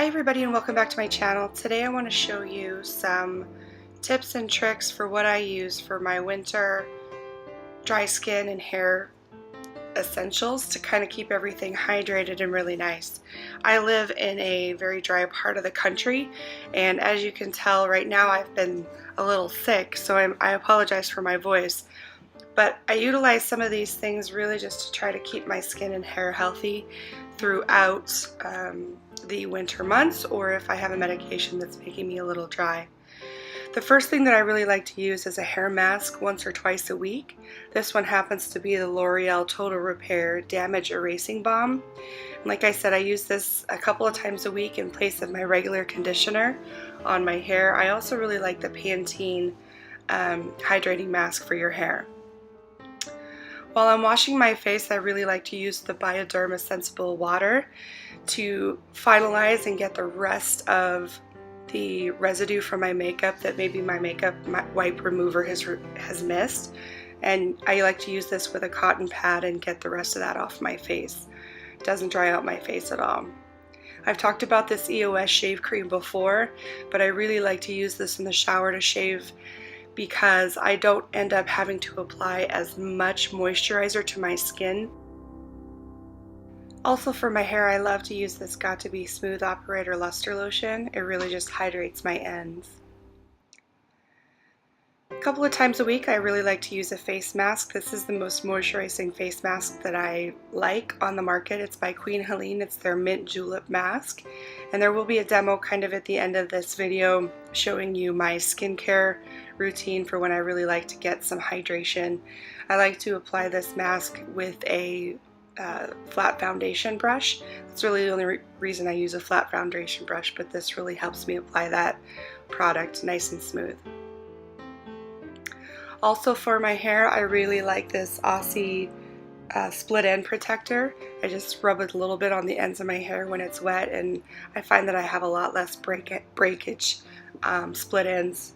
Hi everybody and welcome back to my channel. Today I want to show you some tips and tricks for what I use for my winter dry skin and hair essentials to kind of keep everything hydrated and really nice. I live in a very dry part of the country, and as you can tell right now I've been a little sick, so I apologize for my voice. But I utilize some of these things really just to try to keep my skin and hair healthy throughout the winter months, or if I have a medication that's making me a little dry. The first thing that I really like to use is a hair mask once or twice a week. This one happens to be the L'Oreal Total Repair Damage Erasing Balm. Like I said, I use this a couple of times a week in place of my regular conditioner on my hair. I also really like the Pantene hydrating mask for your hair. While I'm washing my face, I really like to use the Bioderma Sensible Water to finalize and get the rest of the residue from my makeup that maybe my makeup wipe remover has missed. And I like to use this with a cotton pad and get the rest of that off my face. It doesn't dry out my face at all. I've talked about this Eos Shave Cream before, but I really like to use this in the shower to shave because I don't end up having to apply as much moisturizer to my skin. Also for my hair, I love to use this Got2b Smooth Operator Luster Lotion. It really just hydrates my ends. A couple of times a week, I really like to use a face mask. This is the most moisturizing face mask that I like on the market. It's by Queen Helene. It's their Mint Julep mask. And there will be a demo kind of at the end of this video showing you my skincare routine for when I really like to get some hydration. I like to apply this mask with a flat foundation brush. That's really the only reason I use a flat foundation brush, but this really helps me apply that product nice and smooth. Also for my hair, I really like this Aussie split end protector. I just rub it a little bit on the ends of my hair when it's wet, and I find that I have a lot less breakage split ends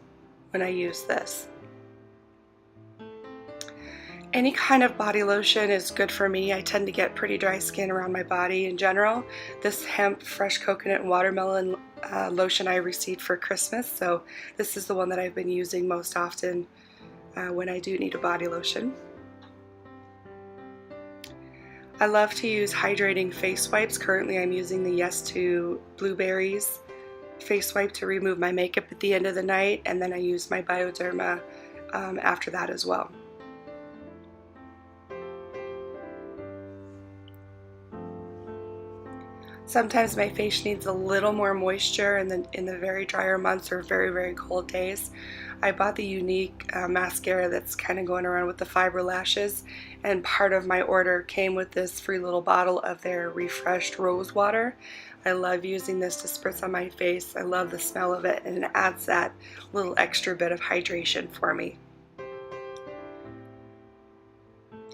when I use this. Any kind of body lotion is good for me. I tend to get pretty dry skin around my body in general. This hemp, fresh coconut, and watermelon lotion I received for Christmas, so this is the one that I've been using most often when I do need a body lotion. I love to use hydrating face wipes. Currently I'm using the Yes to Blueberries face wipe to remove my makeup at the end of the night, and then I use my Bioderma after that as well. Sometimes my face needs a little more moisture in the very drier months or very cold days. I bought the unique mascara that's kind of going around with the fiber lashes, and part of my order came with this free little bottle of their refreshed rose water. I love using this to spritz on my face. I love the smell of it, and it adds that little extra bit of hydration for me.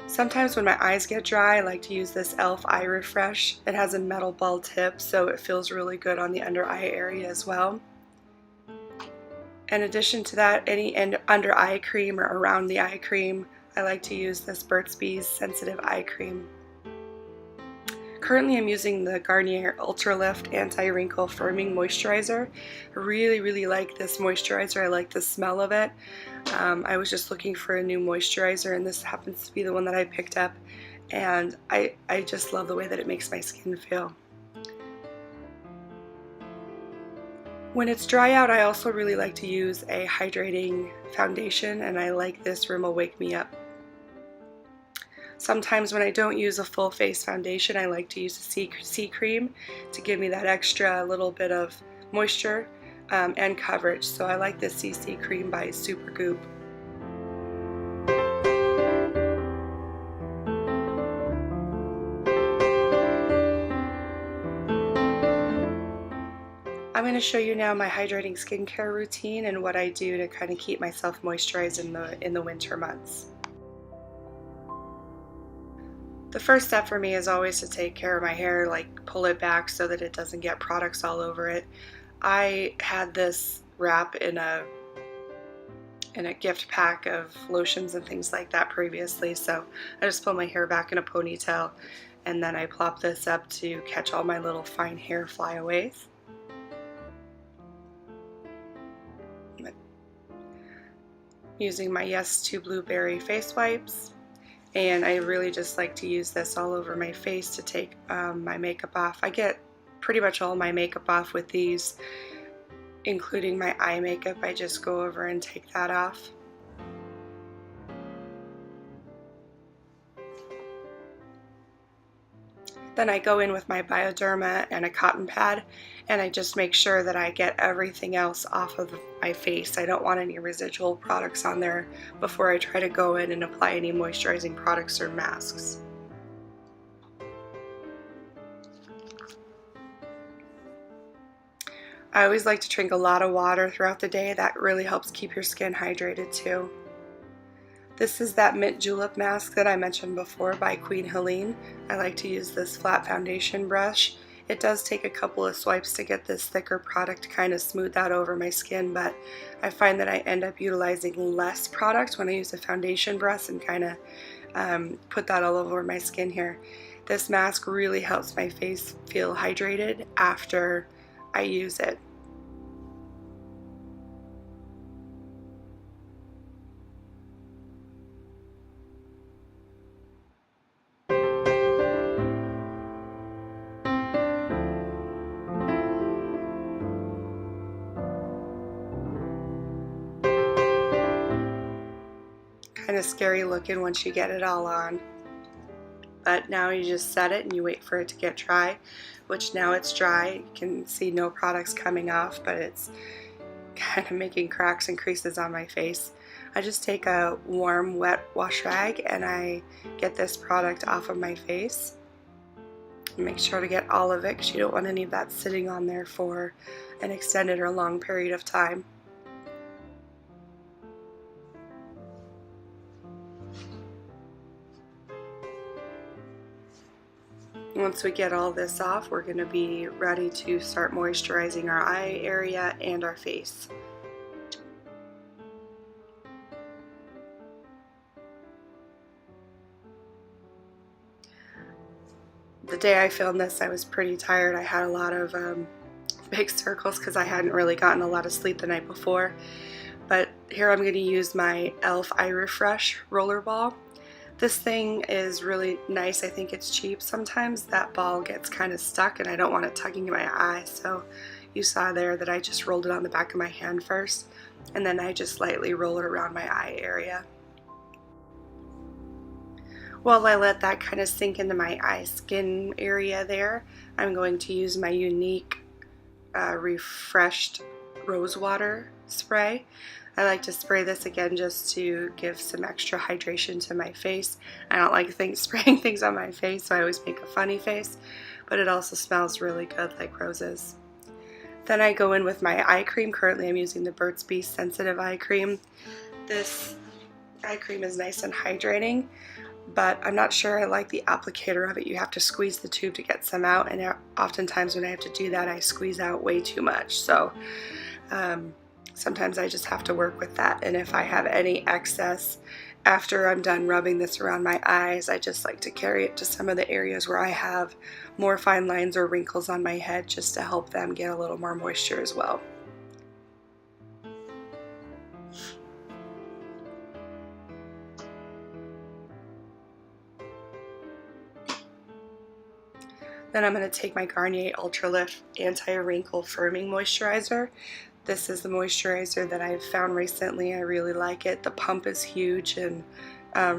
Sometimes when my eyes get dry, I like to use this e.l.f. I Refresh. It has a metal ball tip, so it feels really good on the under eye area as well. In addition to that, any under eye cream or around the eye cream, I like to use this Burt's Bees Sensitive Eye Cream. Currently I'm using the Garnier Ultralift Anti-Wrinkle Firming Moisturizer. I really like this moisturizer. I like the smell of it. I was just looking for a new moisturizer, and this happens to be the one that I picked up, and I just love the way that it makes my skin feel. When it's dry out, I also really like to use a hydrating foundation, and I like this Rimmel Wake Me Up. Sometimes when I don't use a full face foundation, I like to use a C cream to give me that extra little bit of moisture and coverage. So I like this CC cream by Supergoop. I'm going to show you now my hydrating skincare routine and what I do to kind of keep myself moisturized in the winter months. The first step for me is always to take care of my hair, like pull it back so that it doesn't get products all over it. I had this wrap in a gift pack of lotions and things like that previously, so I just pull my hair back in a ponytail, and then I plop this up to catch all my little fine hair flyaways. using my Yes to Blueberry face wipes, and I really just like to use this all over my face to take my makeup off. I get pretty much all my makeup off with these, including my eye makeup. I just go over and take that off. Then I go in with my Bioderma and a cotton pad, and I just make sure that I get everything else off of my face. I don't want any residual products on there before I try to go in and apply any moisturizing products or masks. I always like to drink a lot of water throughout the day. That really helps keep your skin hydrated too. This is that Mint Julep mask that I mentioned before by Queen Helene. I like to use this flat foundation brush. It does take a couple of swipes to get this thicker product to kind of smooth out over my skin, but I find that I end up utilizing less product when I use a foundation brush and kind of put that all over my skin here. This mask really helps my face feel hydrated after I use it. Kind of scary looking once you get it all on, but now you just set it and you wait for it to get dry, which now it's dry. You can see no products coming off, but it's kind of making cracks and creases on my face. I just take a warm wet wash rag and I get this product off of my face. Make sure to get all of it because you don't want any of that sitting on there for an extended or long period of time. Once we get all this off, we're going to be ready to start moisturizing our eye area and our face. The day I filmed this, I was pretty tired. I had a lot of big circles because I hadn't really gotten a lot of sleep the night before. But here I'm going to use my e.l.f. I Refresh Rollerball. This thing is really nice. I think it's cheap. Sometimes that ball gets kind of stuck and I don't want it tugging in my eye, so you saw there that I just rolled it on the back of my hand first, and then I just lightly roll it around my eye area. While I let that kind of sink into my eye skin area there, I'm going to use my unique refreshed rose water spray. I like to spray this again just to give some extra hydration to my face. I don't like spraying things on my face, so I always make a funny face, but it also smells really good like roses. Then I go in with my eye cream. Currently I'm using the Burt's Bees Sensitive Eye Cream. This eye cream is nice and hydrating, but I'm not sure I like the applicator of it. You have to squeeze the tube to get some out, and oftentimes when I have to do that I squeeze out way too much. So sometimes I just have to work with that, and if I have any excess after I'm done rubbing this around my eyes, I just like to carry it to some of the areas where I have more fine lines or wrinkles on my head, just to help them get a little more moisture as well. Then I'm going to take my Garnier Ultralift Anti-Wrinkle Firming Moisturizer. This is the moisturizer that I've found recently. I really like it. The pump is huge and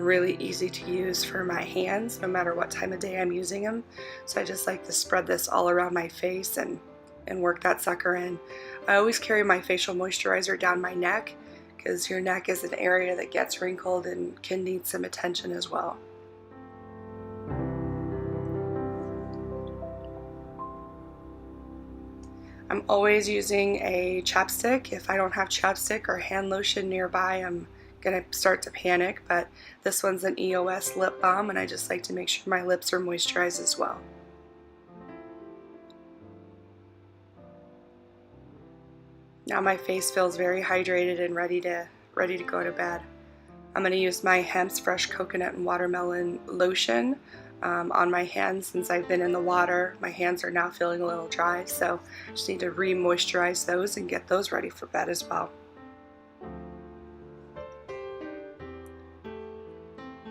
really easy to use for my hands, no matter what time of day I'm using them. So I just like to spread this all around my face and work that sucker in. I always carry my facial moisturizer down my neck because your neck is an area that gets wrinkled and can need some attention as well. I'm always using a chapstick. If I don't have chapstick or hand lotion nearby, I'm gonna start to panic, but this one's an Eos Lip Balm, and I just like to make sure my lips are moisturized as well. Now my face feels very hydrated and ready to go to bed. I'm gonna use my Hemp's Fresh Coconut and Watermelon Lotion on my hands. Since I've been in the water, my hands are now feeling a little dry, so I just need to re-moisturize those and get those ready for bed as well.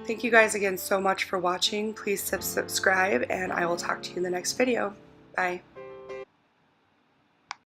Thank you guys again so much for watching. Please subscribe, and I will talk to you in the next video. Bye.